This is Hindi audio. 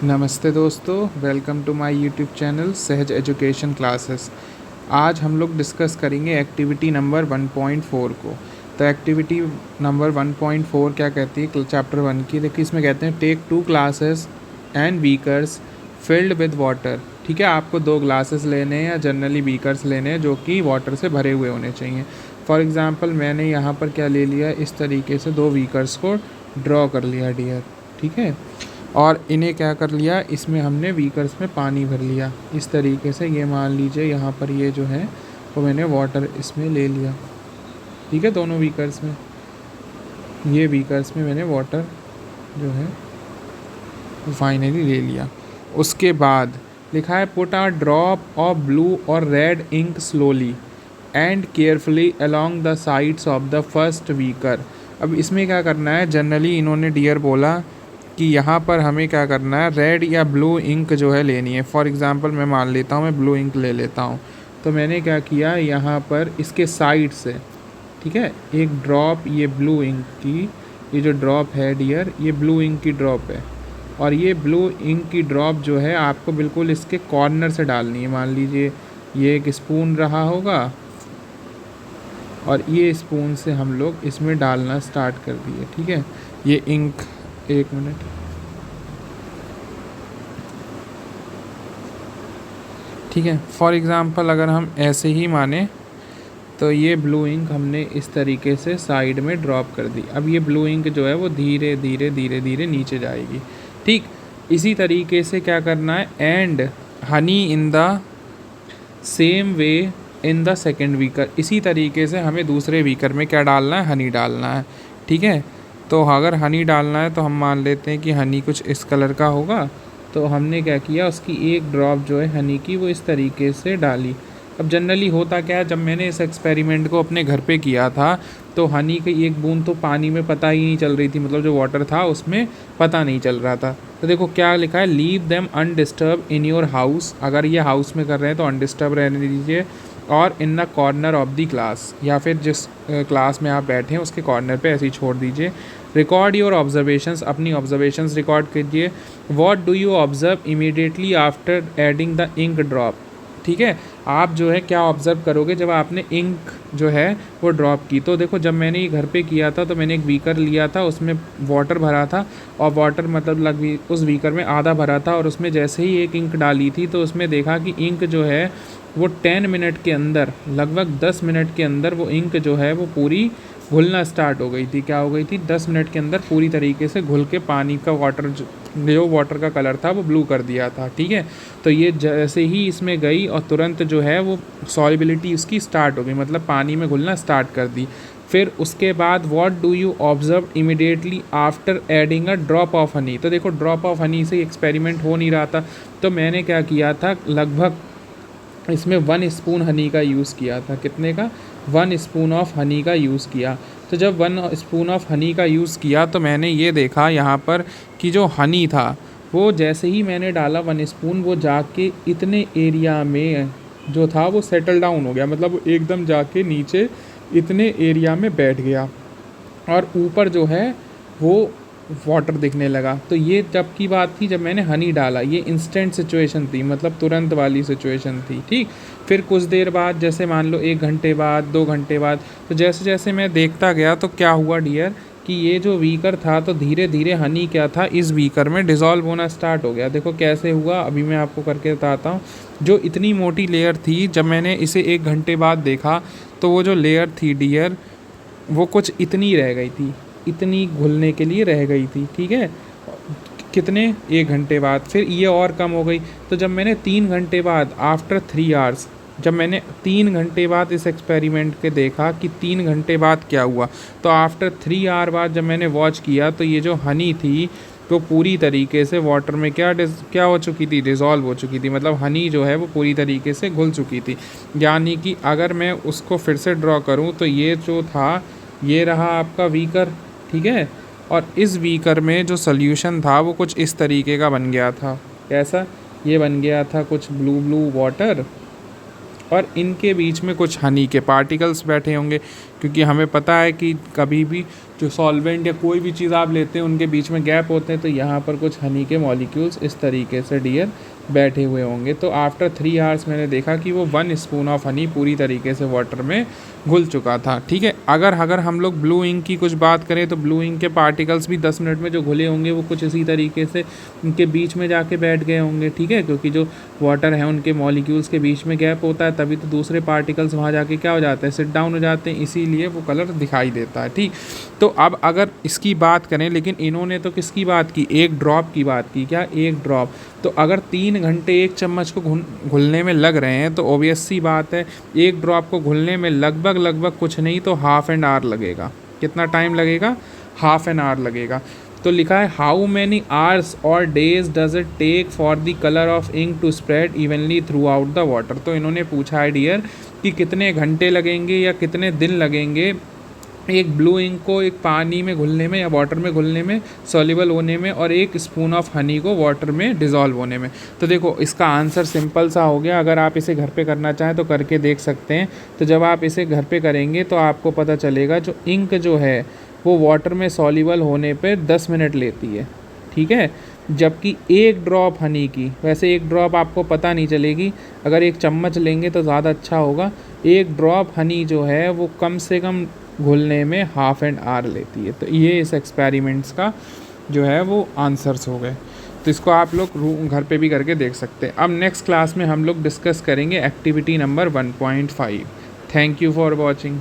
नमस्ते दोस्तों, welcome to my YouTube channel Sahaj education classes. आज हम लोग डिस्कस करेंगे एक्टिविटी नंबर 1.4 को। तो एक्टिविटी नंबर 1.4 क्या कहती है चैप्टर 1 की? देखिए इसमें कहते हैं take 2 glasses and beakers filled with water. ठीक है, आपको 2 ग्लासेस लेने हैं या जनरली बीकर्स लेने हैं जो कि वाटर से भरे हुए होने चाहिए। फॉर एग्ज़ाम्पल मैंने यहाँ पर क्या ले लिया, इस तरीके से 2 बीकर्स को ड्रॉ कर लिया डियर। ठीक है, और इन्हें क्या कर लिया, इसमें हमने बीकर्स में पानी भर लिया इस तरीके से। ये मान लीजिए यहाँ पर ये जो है वो मैंने वाटर इसमें ले लिया। ठीक है, दोनों बीकर्स में, ये बीकर्स में मैंने वाटर जो है फाइनली ले लिया। उसके बाद लिखा है put a drop of blue or red ink slowly and carefully along the sides of the first beaker. अब इसमें क्या करना है, जनरली इन्होंने डियर बोला कि यहाँ पर हमें क्या करना है, रेड या ब्लू इंक जो है लेनी है। फॉर एग्ज़ाम्पल मैं मान लेता हूँ, मैं ब्लू इंक ले लेता हूँ। तो मैंने क्या किया, यहाँ पर इसके साइड से, ठीक है, एक ड्रॉप ये ब्लू इंक की, ये जो ड्रॉप है डियर, ये ब्लू इंक की ड्रॉप है। और ये ब्लू इंक की ड्रॉप जो है आपको बिल्कुल इसके कॉर्नर से डालनी है। मान लीजिए ये एक स्पून रहा होगा और ये स्पून से हम लोग इसमें डालना स्टार्ट कर दिए। ठीक है, ये इंक, एक मिनट, ठीक है। फॉर एग्ज़ाम्पल अगर हम ऐसे ही माने तो ये ब्लू इंक हमने इस तरीके से साइड में ड्रॉप कर दी। अब ये ब्लू इंक जो है वो धीरे धीरे धीरे धीरे नीचे जाएगी। ठीक, इसी तरीके से क्या करना है, and honey in the same way in the second beaker. इसी तरीके से हमें दूसरे बीकर में क्या डालना है, हनी डालना है। ठीक है, तो अगर हनी डालना है तो हम मान लेते हैं कि हनी कुछ इस कलर का होगा। तो हमने क्या किया, उसकी एक ड्रॉप जो है हनी की वो इस तरीके से डाली। अब जनरली होता क्या है, जब मैंने इस एक्सपेरिमेंट को अपने घर पे किया था तो हनी की एक बूंद तो पानी में पता ही नहीं चल रही थी, मतलब जो वाटर था उसमें पता नहीं चल रहा था। तो देखो क्या लिखा है, leave them undisturb in your house. अगर ये हाउस में कर रहे हैं तो अनडिस्टर्ब रहने दीजिए, और in the corner of the class, या फिर जिस क्लास में आप बैठे हैं उसके कॉर्नर पे ऐसे ही छोड़ दीजिए। रिकॉर्ड योर ऑब्जर्वेशंस, अपनी ऑब्जर्वेशंस रिकॉर्ड कीजिए। What do you observe immediately after adding the ink drop. ठीक है, आप जो है क्या ऑब्ज़र्व करोगे जब आपने इंक जो है वो ड्रॉप की। तो देखो जब मैंने ये घर पे किया था तो मैंने एक बीकर लिया था, उसमें वाटर भरा था, और वाटर मतलब उस बीकर में आधा भरा था, और उसमें जैसे ही एक इंक डाली थी तो उसमें देखा कि इंक जो है वो 10 मिनट के अंदर, लगभग 10 मिनट के अंदर वो इंक जो है वो पूरी घुलना स्टार्ट हो गई थी। क्या हो गई थी, 10 मिनट के अंदर पूरी तरीके से घुल के पानी का जो वाटर का कलर था वो ब्लू कर दिया था। ठीक है, तो ये जैसे ही इसमें गई और तुरंत जो है वो सॉलिबिलिटी उसकी स्टार्ट हो गई, मतलब पानी में घुलना स्टार्ट कर दी। फिर उसके बाद what do you observe immediately after adding a drop of honey. तो देखो ड्रॉप ऑफ हनी से एक्सपेरिमेंट हो नहीं रहा था, तो मैंने क्या किया था, लगभग इसमें 1 स्पून हनी का यूज़ किया था। कितने का, 1 स्पून ऑफ हनी का यूज़ किया। तो जब 1 स्पून ऑफ हनी का यूज़ किया तो मैंने ये देखा यहाँ पर कि जो हनी था वो जैसे ही मैंने डाला 1 स्पून, वो जाके इतने एरिया में जो था वो सेटल डाउन हो गया, मतलब एकदम जाके नीचे इतने एरिया में बैठ गया, और ऊपर जो है वो वाटर दिखने लगा। तो ये जब की बात थी जब मैंने हनी डाला, ये इंस्टेंट सिचुएशन थी, मतलब तुरंत वाली सिचुएशन थी। ठीक, फिर कुछ देर बाद, जैसे मान लो 1 घंटे बाद, 2 घंटे बाद, तो जैसे जैसे मैं देखता गया तो क्या हुआ डियर कि ये जो बीकर था तो धीरे धीरे हनी क्या था इस बीकर में डिज़ोल्व होना स्टार्ट हो गया। देखो कैसे हुआ, अभी मैं आपको करके बताता हूँ। जो इतनी मोटी लेयर थी, जब मैंने इसे 1 घंटे बाद देखा तो वो जो लेयर थी डियर वो कुछ इतनी रह गई थी, इतनी घुलने के लिए रह गई थी। ठीक है, कितने, 1 घंटे बाद फिर ये और कम हो गई। तो जब मैंने 3 घंटे बाद, आफ्टर 3 आवर्स, जब मैंने 3 घंटे बाद इस एक्सपेरिमेंट के देखा कि 3 घंटे बाद क्या हुआ, तो आफ्टर 3 आवर बाद जब मैंने वॉच किया तो ये जो हनी थी तो पूरी तरीके से वाटर में क्या हो चुकी थी, डिज़ोल्व हो चुकी थी, मतलब हनी जो है वो पूरी तरीके से घुल चुकी थी। यानी कि अगर मैं उसको फिर से ड्रॉ करूँ तो ये जो था, ये रहा आपका बीकर। ठीक है, और इस बीकर में जो सॉल्यूशन था वो कुछ इस तरीके का बन गया था। कैसा, ये बन गया था कुछ ब्लू ब्लू वाटर, और इनके बीच में कुछ हनी के पार्टिकल्स बैठे होंगे। क्योंकि हमें पता है कि कभी भी जो सॉल्वेंट या कोई भी चीज़ आप लेते हैं उनके बीच में गैप होते हैं, तो यहाँ पर कुछ हनी के मॉलिक्यूल्स इस तरीके से डियर बैठे हुए होंगे। तो आफ्टर 3 आवर्स मैंने देखा कि वो 1 स्पून ऑफ हनी पूरी तरीके से वाटर में घुल चुका था। ठीक है, अगर हम लोग ब्लू इंक की कुछ बात करें तो ब्लू इंक के पार्टिकल्स भी 10 मिनट में जो घुले होंगे वो कुछ इसी तरीके से उनके बीच में जाके बैठ गए होंगे। ठीक है, क्योंकि जो वाटर है उनके मॉलिक्यूल्स के बीच में गैप होता है, तभी तो दूसरे पार्टिकल्स वहाँ जाके क्या हो जाते हैं, सिट डाउन हो जाते हैं, इसीलिए वो कलर दिखाई देता है। ठीक, तो अब अगर इसकी बात करें, लेकिन इन्होंने तो किसकी बात की, एक ड्रॉप की बात की। क्या, एक ड्रॉप। तो अगर 3 घंटे एक चम्मच को घुलने में लग रहे हैं तो ऑब्वियस सी बात है एक ड्रॉप को घुलने में लगभग कुछ नहीं तो हाफ एन आवर लगेगा। कितना टाइम लगेगा, हाफ एन आवर लगेगा। तो लिखा है हाउ मैनी आवर्स और days does it take for the colour of ink to spread evenly throughout the water. तो इन्होंने पूछा है डियर कि कितने घंटे लगेंगे या कितने दिन लगेंगे एक ब्लू इंक को एक पानी में घुलने में या वाटर में घुलने में, सॉल्युबल होने में, और एक स्पून ऑफ हनी को वाटर में डिज़ोल्व होने में। तो देखो इसका आंसर सिंपल सा हो गया। अगर आप इसे घर पे करना चाहें तो करके देख सकते हैं। तो जब आप इसे घर पे करेंगे तो आपको पता चलेगा जो इंक जो है वो वाटर में सॉल्युबल होने पे 10 मिनट लेती है। ठीक है, जबकि एक ड्रॉप हनी की, वैसे एक ड्रॉप आपको पता नहीं चलेगी, अगर एक चम्मच लेंगे तो ज़्यादा अच्छा होगा। एक ड्रॉप हनी जो है वो कम से कम घुलने में हाफ एन आवर लेती है। तो ये इस एक्सपेरिमेंट्स का जो है वो आंसर्स हो गए। तो इसको आप लोग घर पे भी करके देख सकते हैं। अब नेक्स्ट क्लास में हम लोग डिस्कस करेंगे activity number 1.5। Thank you for watching.